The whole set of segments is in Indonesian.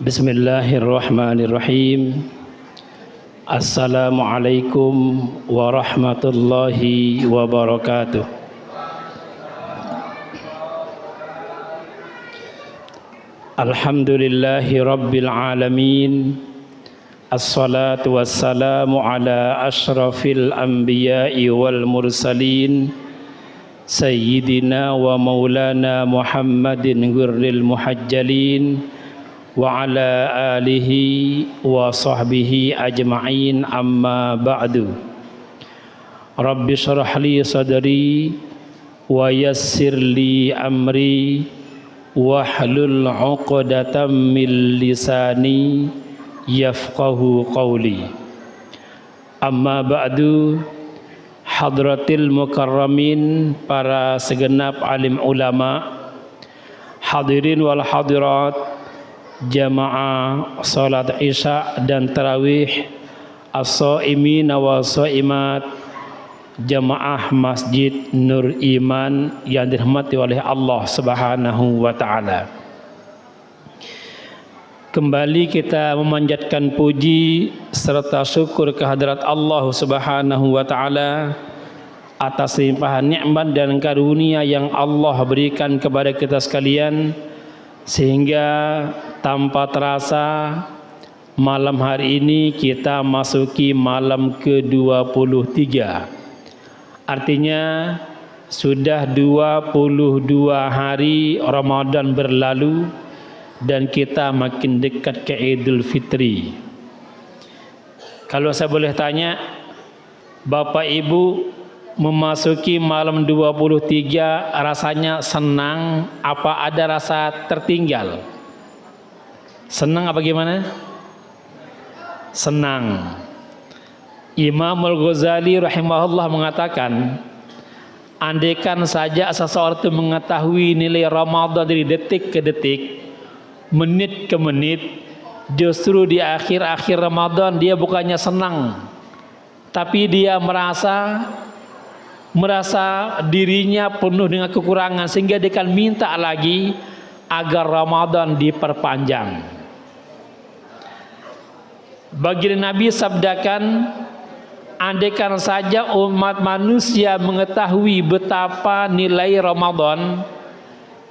Bismillahirrahmanirrahim. Assalamualaikum warahmatullahi wabarakatuh. Alhamdulillahi rabbil alamin. Assalatu wassalamu ala ashrafil anbiya'i wal mursalin, Sayyidina wa maulana Muhammadin ghurril muhajjalin wa ala alihi wa sahbihi ajma'in, amma ba'du. Rabbi syrah li sadri wa yassir li amri wahlul 'uqdatam min lisani yafqahu qawli. Amma ba'du. Hadratil mukarramin, para segenap alim ulama, hadirin wal hadirat, jamaah salat isya dan tarawih, as-shaimin wa shaimat, jamaah Masjid Nur Iman yang dirahmati oleh Allah Subhanahu wa taala. Kembali kita memanjatkan puji serta syukur kehadirat Allah Subhanahu wa taala atas limpahan nikmat dan karunia yang Allah berikan kepada kita sekalian, sehingga tanpa terasa malam hari ini kita masuki malam ke-23. Artinya sudah 22 hari Ramadan berlalu dan kita makin dekat ke Idul Fitri. Kalau saya boleh tanya, Bapak Ibu memasuki malam 23 rasanya senang apa ada rasa tertinggal? Senang apa gimana? Senang. Imam Al-Ghazali rahimahullah mengatakan, andaikan saja seseorang itu mengetahui nilai Ramadan dari detik ke detik, menit ke menit, justru di akhir-akhir Ramadan dia bukannya senang, tapi dia merasa dirinya penuh dengan kekurangan, sehingga dia akan minta lagi agar Ramadan diperpanjang. Baginda Nabi sabdakan, andaikan saja umat manusia mengetahui betapa nilai Ramadan,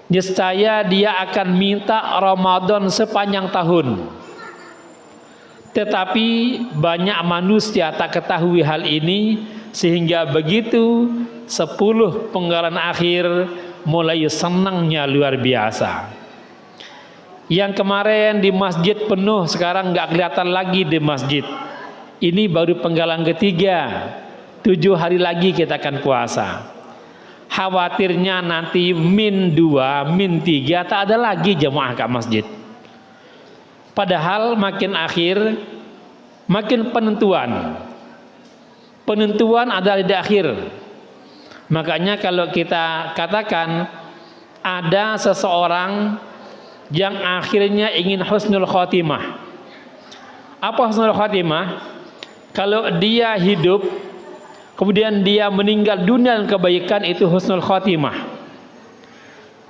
niscaya dia akan minta Ramadan sepanjang tahun. Tetapi banyak manusia tak ketahui hal ini, sehingga begitu 10 penggalan akhir mulai senangnya luar biasa. Yang kemarin di masjid penuh, sekarang nggak kelihatan lagi di masjid. Ini baru penggalan ketiga, 7 hari lagi kita akan puasa. Khawatirnya nanti min 2, min 3 tak ada lagi jemaah ke masjid. Padahal makin akhir makin penentuan ada di akhir. Makanya kalau kita katakan ada seseorang yang akhirnya ingin husnul khotimah. Apa husnul khotimah? Kalau dia hidup kemudian dia meninggal dunia dengan kebaikan, itu husnul khotimah.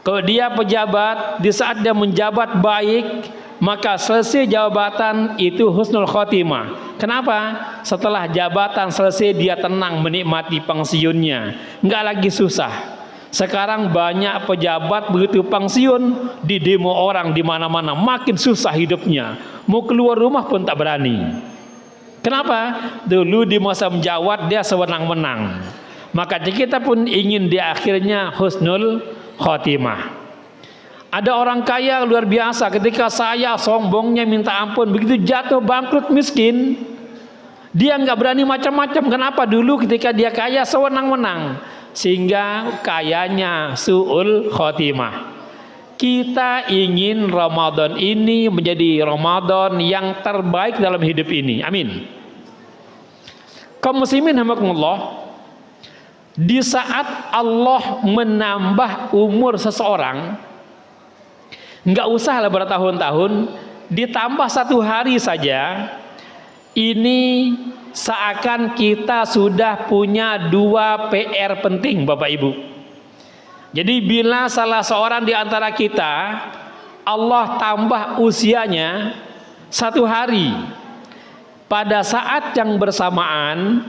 Kalau dia pejabat, di saat dia menjabat baik, maka selesai jabatan itu husnul khotimah. Kenapa? Setelah jabatan selesai dia tenang menikmati pensiunnya, nggak lagi susah. Sekarang banyak pejabat begitu pensiun di demo orang di mana-mana, makin susah hidupnya, mau keluar rumah pun tak berani. Kenapa? Dulu di masa menjawat dia sewenang-wenang. Maka kita pun ingin di akhirnya husnul khotimah. Ada orang kaya luar biasa, ketika saya sombongnya minta ampun, begitu jatuh bangkrut miskin, dia nggak berani macam-macam. Kenapa? Dulu ketika dia kaya sewenang-wenang, sehingga kayanya su'ul khotimah. Kita ingin Ramadan ini menjadi Ramadan yang terbaik dalam hidup ini. Amin. Kaum muslimin rahimakumullah, di saat Allah menambah umur seseorang, nggak usahlah bertahun-tahun, ditambah 1 hari saja, ini seakan kita sudah punya 2 PR penting, Bapak Ibu. Jadi bila salah seorang di antara kita Allah tambah usianya 1 hari. Pada saat yang bersamaan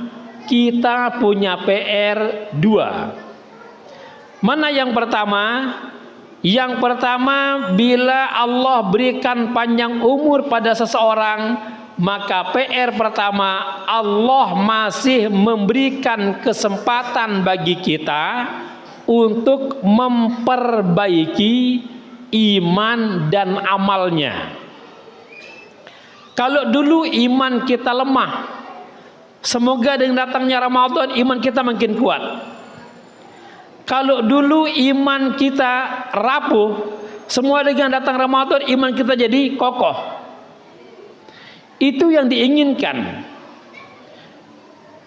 kita punya PR 2. Mana yang pertama? Yang pertama, bila Allah berikan panjang umur pada seseorang, maka PR pertama, Allah masih memberikan kesempatan bagi kita untuk memperbaiki iman dan amalnya. Kalau dulu iman kita lemah, semoga dengan datangnya Ramadan iman kita makin kuat. Kalau dulu iman kita rapuh, semua dengan datang Ramadan iman kita jadi kokoh. Itu yang diinginkan.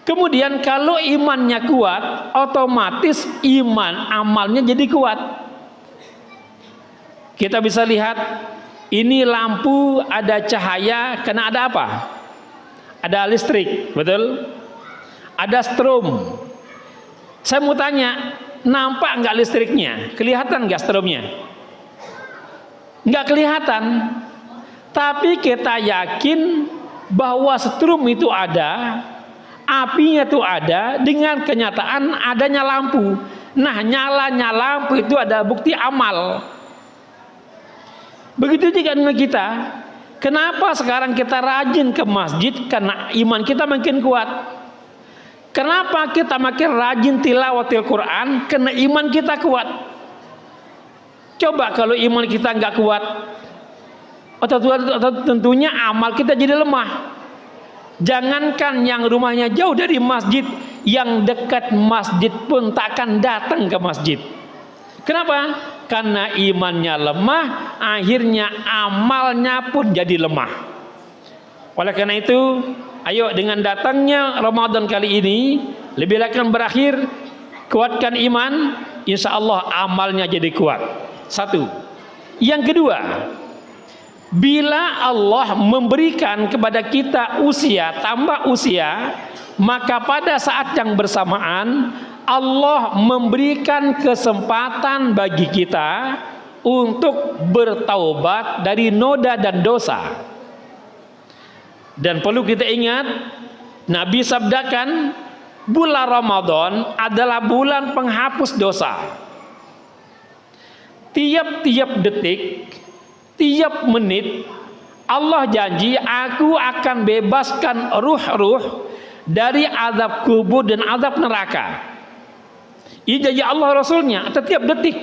Kemudian kalau imannya kuat, otomatis iman amalnya jadi kuat. Kita bisa lihat, ini lampu ada cahaya, karena ada apa? Ada listrik, betul? Ada strom. Saya mau tanya, nampak nggak listriknya? Kelihatan nggak stromnya? Nggak kelihatan. Tapi kita yakin bahwa strom itu ada, apinya itu ada, dengan kenyataan adanya lampu. Nah, nyalanya lampu itu ada bukti amal. Begitu juga dengan kita. Kenapa sekarang kita rajin ke masjid? Karena iman kita makin kuat. Kenapa kita makin rajin tilawatil Quran? Karena iman kita kuat. Coba kalau iman kita nggak kuat, tentunya amal kita jadi lemah. Jangankan yang rumahnya jauh dari masjid, yang dekat masjid pun takkan datang ke masjid. Kenapa? Karena imannya lemah, akhirnya amalnya pun jadi lemah. Oleh karena itu, ayo dengan datangnya Ramadan kali ini, lebih akan berakhir, kuatkan iman, insya Allah amalnya jadi kuat. 1. Yang kedua, bila Allah memberikan kepada kita usia, tambah usia, maka pada saat yang bersamaan Allah memberikan kesempatan bagi kita untuk bertaubat dari noda dan dosa. Dan perlu kita ingat, Nabi sabdakan, bulan Ramadan adalah bulan penghapus dosa. Tiap-tiap detik, tiap menit, Allah janji, aku akan bebaskan ruh-ruh dari azab kubur dan azab neraka. Ini janji Allah Rasulnya setiap detik.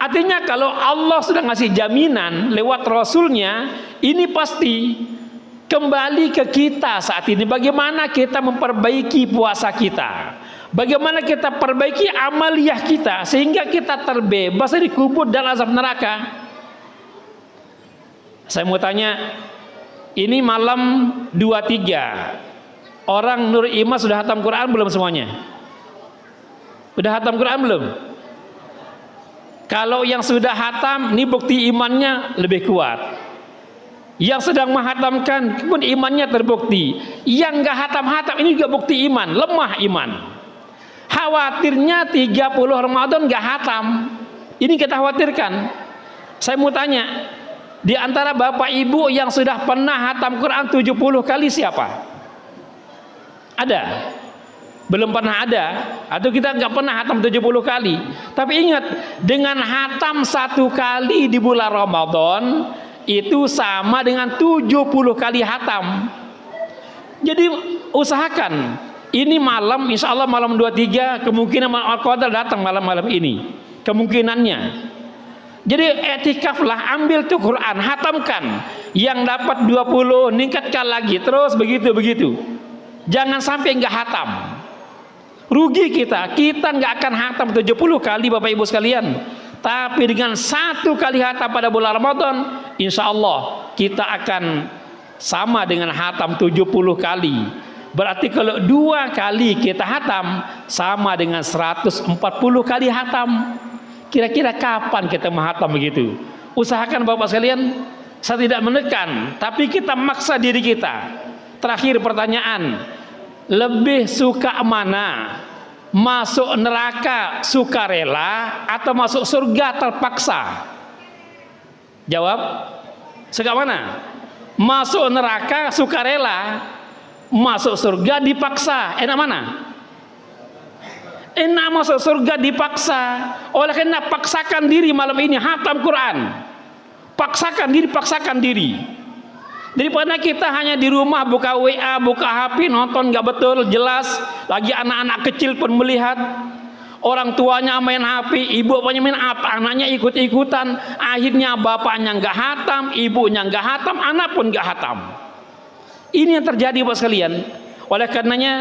Artinya kalau Allah sudah ngasih jaminan lewat Rasulnya, ini pasti kembali ke kita saat ini. Bagaimana kita memperbaiki puasa kita, bagaimana kita perbaiki amaliyah kita, sehingga kita terbebas dari kubur dan azab neraka. Saya mau tanya, ini malam 23, orang Nur Iman sudah hatam Quran belum semuanya? Udah hatam Quran belum? Kalau yang sudah hatam, ini bukti imannya lebih kuat. Yang sedang menghatamkan pun imannya terbukti. Yang nggak hatam-hatam ini juga bukti iman, lemah iman. Khawatirnya 30 Ramadan nggak hatam. Ini kita khawatirkan. Saya mau tanya, di antara bapak ibu yang sudah pernah hatam Quran 70 kali siapa? Ada? Belum pernah ada, atau kita nggak pernah hatam 70 kali. Tapi ingat, dengan hatam 1 kali di bulan Ramadan itu sama dengan 70 kali hatam. Jadi usahakan, ini malam, insya Allah malam 23, kemungkinan Al-Qadar datang malam-malam ini, kemungkinannya. Jadi etikaflah, ambil tuh Quran, hatamkan. Yang dapat 20, ningkatkan lagi, terus begitu-begitu. Jangan sampai nggak hatam. Rugi kita nggak akan hatam 70 kali Bapak Ibu sekalian. Tapi dengan 1 kali hatam pada bulan Ramadan, insya Allah kita akan sama dengan hatam 70 kali. Berarti kalau 2 kali kita hatam, sama dengan 140 kali hatam. Kira-kira kapan kita menghatam begitu? Usahakan Bapak sekalian. Saya tidak menekan, tapi kita maksa diri kita. Terakhir pertanyaan, lebih suka mana? Masuk neraka sukarela atau masuk surga terpaksa? Jawab, suka mana? Masuk neraka sukarela, masuk surga dipaksa. Enak mana? Enak masuk surga dipaksa. Oleh karena paksakan diri malam ini hatam Quran. Paksakan diri. Daripada kita hanya di rumah buka WA, buka HP, nonton nggak betul jelas, lagi anak-anak kecil pun melihat, orang tuanya main HP, ibu bapaknya main apa, anaknya ikut-ikutan, akhirnya bapaknya nggak hatam, ibunya nggak hatam, anak pun nggak hatam. Ini yang terjadi buat sekalian. Oleh karenanya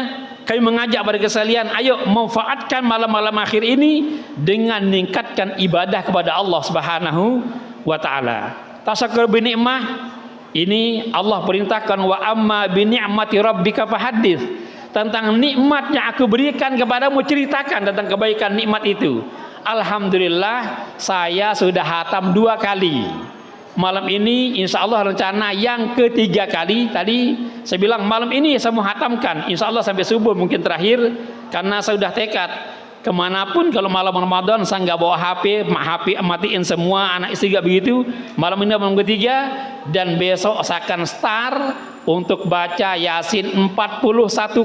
kami mengajak pada sekalian, ayo manfaatkan malam-malam akhir ini dengan meningkatkan ibadah kepada Allah Subhanahu wa taala. Tasyakur bi nikmah, ini Allah perintahkan, wa amma bi ni'mati rabbika fahaddits. Tentang nikmat yang aku berikan kepadamu, ceritakan tentang kebaikan nikmat itu. Alhamdulillah saya sudah hatam 2 kali. Malam ini insya Allah rencana yang ketiga kali. Tadi saya bilang malam ini saya mau hatamkan, insya Allah sampai subuh mungkin terakhir, karena saya sudah tekad kemanapun kalau malam Ramadan saya nggak bawa HP matiin semua, anak istri gak begitu. Malam ini malam ketiga, dan besok saya akan start untuk baca Yasin 41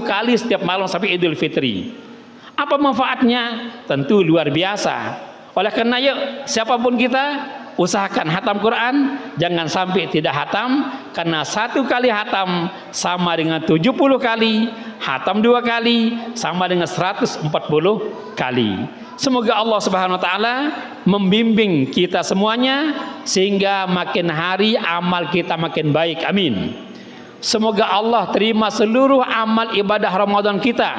kali setiap malam sampai Idul Fitri. Apa manfaatnya? Tentu luar biasa. Oleh karena yuk siapapun kita usahakan hatam Quran, jangan sampai tidak hatam, karena 1 kali hatam sama dengan 70 kali, hatam 2 kali sama dengan 140 kali. Semoga Allah Subhanahu wa taala membimbing kita semuanya sehingga makin hari amal kita makin baik. Amin. Semoga Allah terima seluruh amal ibadah Ramadan kita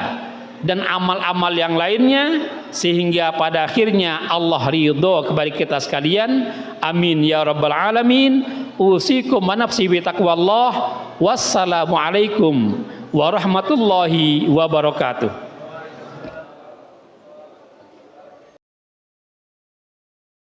dan amal-amal yang lainnya, sehingga pada akhirnya Allah ridho kepada kita sekalian. Amin ya rabbal alamin. Usikum wa nafsi bi taqwallah. Wassalamualaikum warahmatullahi wabarakatuh.